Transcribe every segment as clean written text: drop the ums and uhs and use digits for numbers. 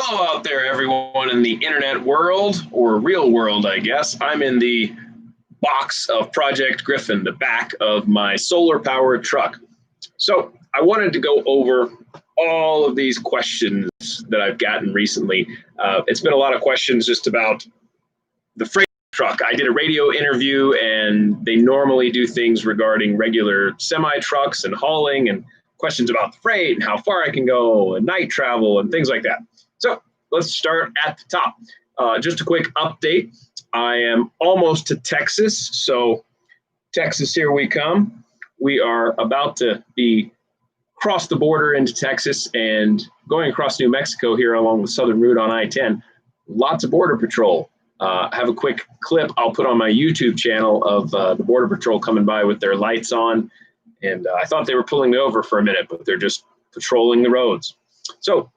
Hello out there, everyone in the internet world, or real world, I guess. I'm in the box of Project Griffin, the back of my solar-powered truck. So I wanted to go over all of these questions that I've gotten recently. It's been a lot of questions just about the freight truck. I did a radio interview, and they normally do things regarding regular semi-trucks and hauling, and questions about the freight and how far I can go and night travel and things like that. So let's start at the top. Just a quick update. I am almost to Texas. So Texas, here we come. We are about to be cross the border into Texas and going across New Mexico here along the southern route on I-10. Lots of Border Patrol. I have a quick clip I'll put on my YouTube channel of the Border Patrol coming by with their lights on. And I thought they were pulling me over for a minute, but they're just patrolling the roads. So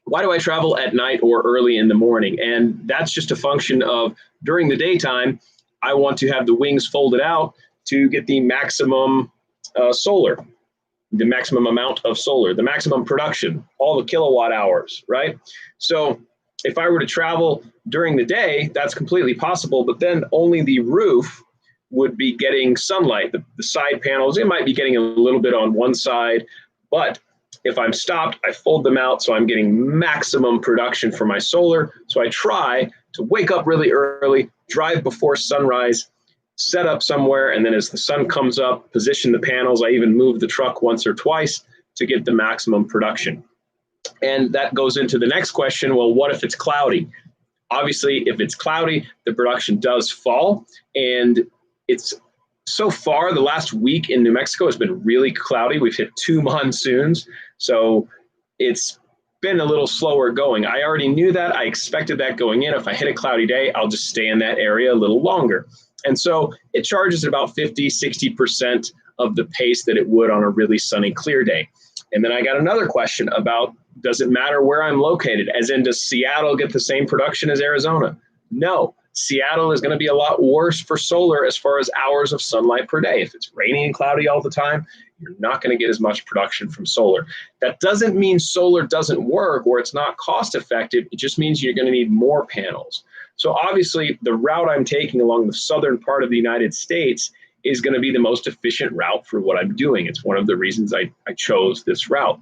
why do I travel at night or early in the morning? And that's just a function of during the daytime, I want to have the wings folded out to get the maximum solar, the maximum amount of solar, the maximum production, all the kilowatt hours, right? So if I were to travel during the day, that's completely possible, but then only the roof would be getting sunlight. The side panels, it might be getting a little bit on one side, but if I'm stopped, I fold them out so I'm getting maximum production for my solar. So I try to wake up really early, drive before sunrise, set up somewhere, and then as the sun comes up, position the panels. I even move the truck once or twice to get the maximum production. And that goes into the next question, well, what if it's cloudy? Obviously, if it's cloudy, the production does fall, and it's so far, the last week in New Mexico has been really cloudy. We've hit 2 monsoons, so it's been a little slower going. I already knew that. I expected that going in. If I hit a cloudy day, I'll just stay in that area a little longer. And so it charges about 50, 60% of the pace that it would on a really sunny, clear day. And then I got another question about, does it matter where I'm located? As in, does Seattle get the same production as Arizona? No. Seattle is going to be a lot worse for solar as far as hours of sunlight per day. If it's rainy and cloudy all the time, you're not going to get as much production from solar. That doesn't mean solar doesn't work or it's not cost effective. It just means you're going to need more panels. So obviously, the route I'm taking along the southern part of the United States is going to be the most efficient route for what I'm doing. It's one of the reasons I chose this route.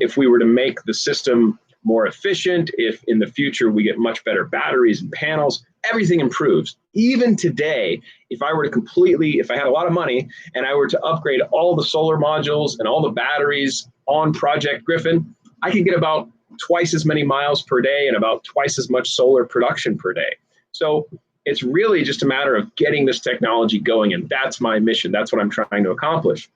If we were to make the system more efficient, if in the future we get much better batteries and panels, everything improves. Even today, if I had a lot of money and I were to upgrade all the solar modules and all the batteries on Project Griffin, I could get about twice as many miles per day and about twice as much solar production per day. So it's really just a matter of getting this technology going, and that's my mission. That's what I'm trying to accomplish.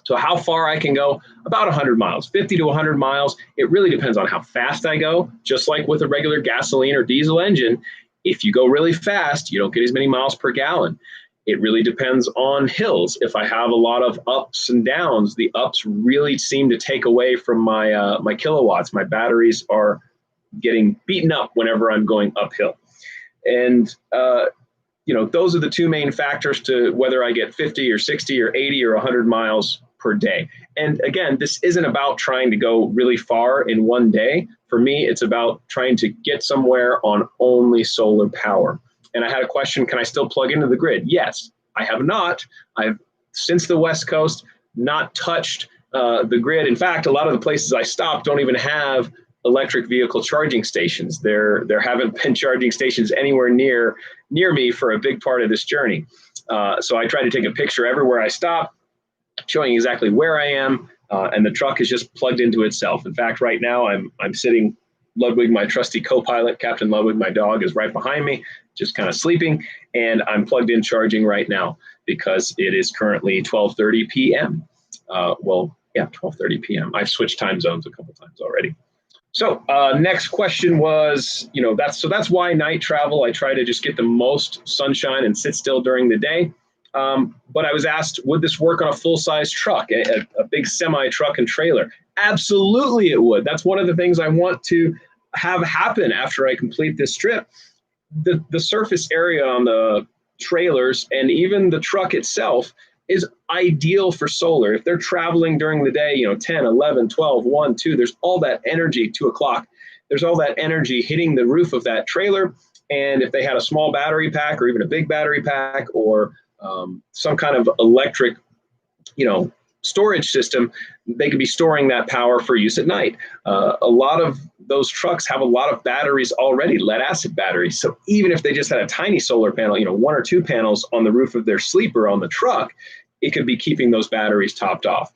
So how far I can go? About 100 miles, 50 to 100 miles. It really depends on how fast I go. Just like with a regular gasoline or diesel engine, if you go really fast, you don't get as many miles per gallon. It really depends on hills. If I have a lot of ups and downs, the ups really seem to take away from my my kilowatts. My batteries are getting beaten up whenever I'm going uphill. And those are the two main factors to whether I get 50 or 60 or 80 or 100 miles per day. And again, this isn't about trying to go really far in one day. For me, it's about trying to get somewhere on only solar power. And I had a question, can I still plug into the grid? Yes, I have not. I've, since the West Coast, not touched the grid. In fact, a lot of the places I stopped don't even have electric vehicle charging stations. There haven't been charging stations anywhere near me for a big part of this journey. So I try to take a picture everywhere I stop, showing exactly where I am, and the truck is just plugged into itself. In fact, right now I'm sitting, Ludwig, my trusty co-pilot, Captain Ludwig, my dog, is right behind me, just kind of sleeping, and I'm plugged in charging right now because it is currently 12:30 p.m. 12:30 p.m. I've switched time zones a couple times already. So next question was, that's why night travel. I try to just get the most sunshine and sit still during the day. But I was asked, would this work on a full-size truck, a big semi-truck and trailer? Absolutely it would. That's one of the things I want to have happen after I complete this trip. The surface area on the trailers and even the truck itself is ideal for solar. If they're traveling during the day, 10, 11, 12, 1, 2, there's all that energy, 2 o'clock, there's all that energy hitting the roof of that trailer. And if they had a small battery pack or even a big battery pack or some kind of electric, storage system, they could be storing that power for use at night. A lot of those trucks have a lot of batteries already, lead acid batteries. So even if they just had a tiny solar panel, 1 or 2 panels on the roof of their sleeper on the truck, it could be keeping those batteries topped off.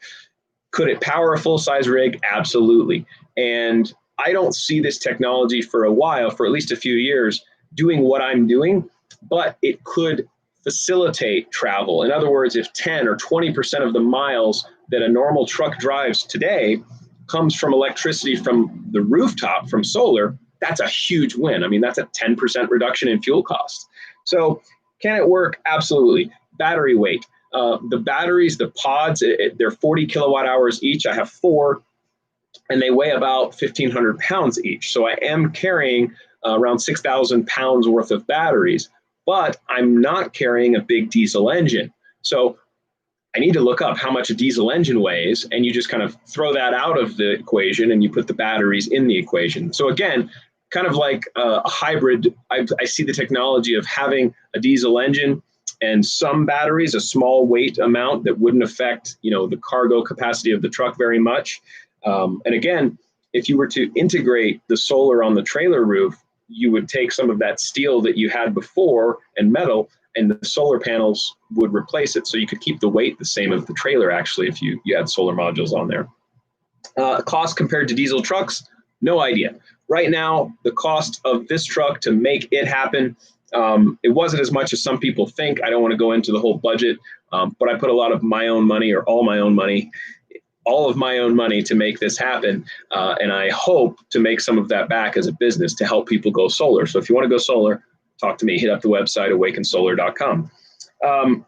Could it power a full-size rig? Absolutely. And I don't see this technology for a while, for at least a few years, doing what I'm doing, but it could facilitate travel. In other words, if 10 or 20% of the miles that a normal truck drives today comes from electricity from the rooftop, from solar, that's a huge win. I mean, that's a 10% reduction in fuel costs. So can it work? Absolutely. Battery weight. The batteries, the pods, they're 40 kilowatt hours each. I have 4, and they weigh about 1,500 pounds each. So I am carrying around 6,000 pounds worth of batteries, but I'm not carrying a big diesel engine. So I need to look up how much a diesel engine weighs, and you just kind of throw that out of the equation and you put the batteries in the equation. So again, kind of like a hybrid, I see the technology of having a diesel engine and some batteries, a small weight amount that wouldn't affect, the cargo capacity of the truck very much. And again, if you were to integrate the solar on the trailer roof, you would take some of that steel that you had before and metal, and the solar panels would replace it. So you could keep the weight the same as the trailer, actually, if you had solar modules on there. Cost compared to diesel trucks, no idea. Right now, the cost of this truck to make it happen, it wasn't as much as some people think. I don't want to go into the whole budget, but I put a lot of my own money, or all of my own money to make this happen. And I hope to make some of that back as a business to help people go solar. So if you want to go solar, talk to me, hit up the website, awakensolar.com.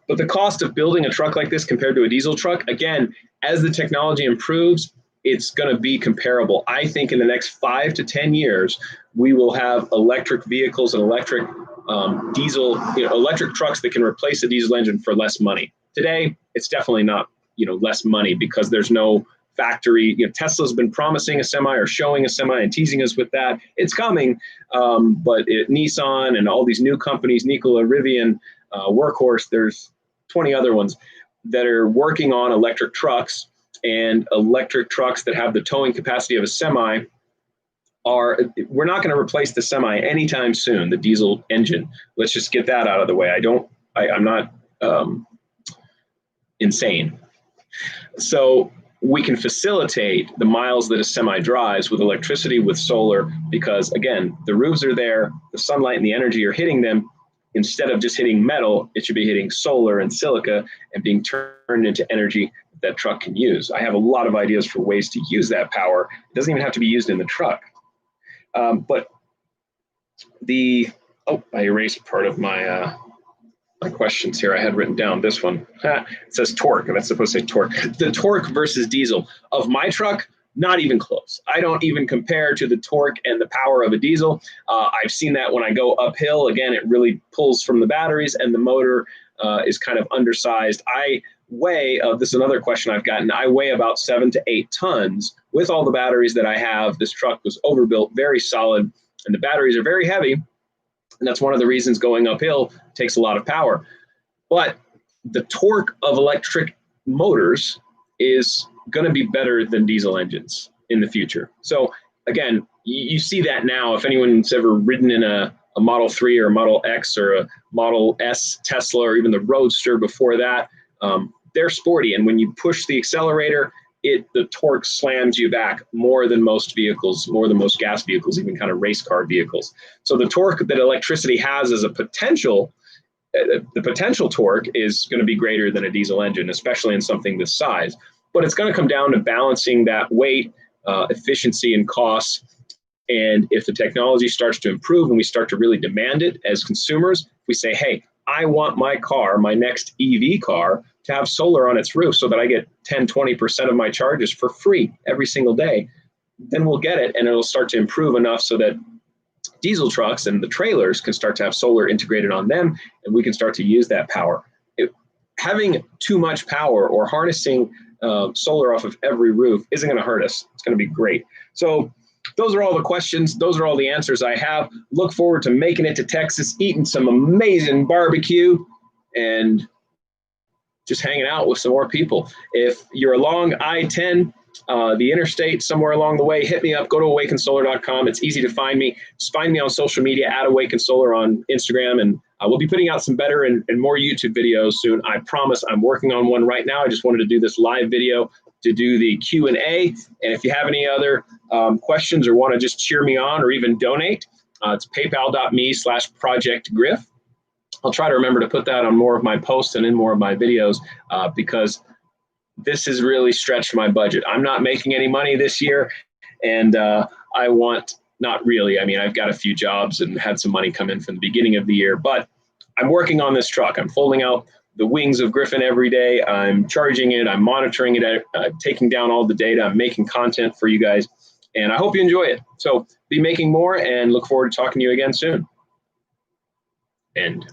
But the cost of building a truck like this compared to a diesel truck, again, as the technology improves, it's going to be comparable. I think in the next 5 to 10 years, we will have electric vehicles and electric electric trucks that can replace a diesel engine for less money. Today, it's definitely not less money, because there's no factory. Tesla's been promising a semi or showing a semi and teasing us with that. It's coming, but Nissan and all these new companies, Nikola, Rivian, Workhorse, there's 20 other ones that are working on electric trucks, and electric trucks that have the towing capacity of a semi we're not going to replace the semi anytime soon, the diesel engine. Let's just get that out of the way. I'm not insane. So we can facilitate the miles that a semi drives with electricity, with solar, because again, the roofs are there, the sunlight and the energy are hitting them. Instead of just hitting metal, it should be hitting solar and silica and being turned into energy that truck can use. I have a lot of ideas for ways to use that power. It doesn't even have to be used in the truck. But I erased part of my questions here. I had written down this one. It says torque, and that's supposed to say torque. The torque versus diesel of my truck, not even close. I don't even compare to the torque and the power of a diesel. I've seen that when I go uphill. Again, it really pulls from the batteries, and the motor is kind of undersized. I weigh, this is another question I've gotten, I weigh about 7 to 8 tons. With all the batteries that I have, this truck was overbuilt, very solid, and the batteries are very heavy. And that's one of the reasons going uphill takes a lot of power. But the torque of electric motors is going to be better than diesel engines in the future. So again, you see that now. If anyone's ever ridden in a Model 3 or a Model X or a Model S Tesla, or even the Roadster before that, they're sporty. And when you push the accelerator, the torque slams you back more than most vehicles, more than most gas vehicles, even kind of race car vehicles. So the torque that electricity has as a potential, the potential torque is going to be greater than a diesel engine, especially in something this size. But it's going to come down to balancing that weight, efficiency, and cost. And if the technology starts to improve and we start to really demand it as consumers, we say, hey, I want my car, my next EV car, to have solar on its roof so that I get 10, 20% of my charges for free every single day, then we'll get it, and it'll start to improve enough so that diesel trucks and the trailers can start to have solar integrated on them, and we can start to use that power. Having too much power or harnessing solar off of every roof isn't going to hurt us. It's going to be great. So those are all the questions. Those are all the answers I have. Look forward to making it to Texas, eating some amazing barbecue, and just hanging out with some more people. If you're along I-10, the interstate, somewhere along the way, hit me up. Go to awakensolar.com. It's easy to find me. Just find me on social media at awakensolar on Instagram, and we'll be putting out some better and more YouTube videos soon. I promise. I'm working on one right now. I just wanted to do this live video to do the Q&A. And if you have any other questions or want to just cheer me on or even donate, it's paypal.me/projectgriff. I'll try to remember to put that on more of my posts and in more of my videos because this has really stretched my budget. I'm not making any money this year, and I want, not really. I mean, I've got a few jobs and had some money come in from the beginning of the year, but I'm working on this truck. I'm folding out the wings of Griffin every day. I'm charging it. I'm monitoring it. I'm taking down all the data. I'm making content for you guys, and I hope you enjoy it. So be making more, and look forward to talking to you again soon. End.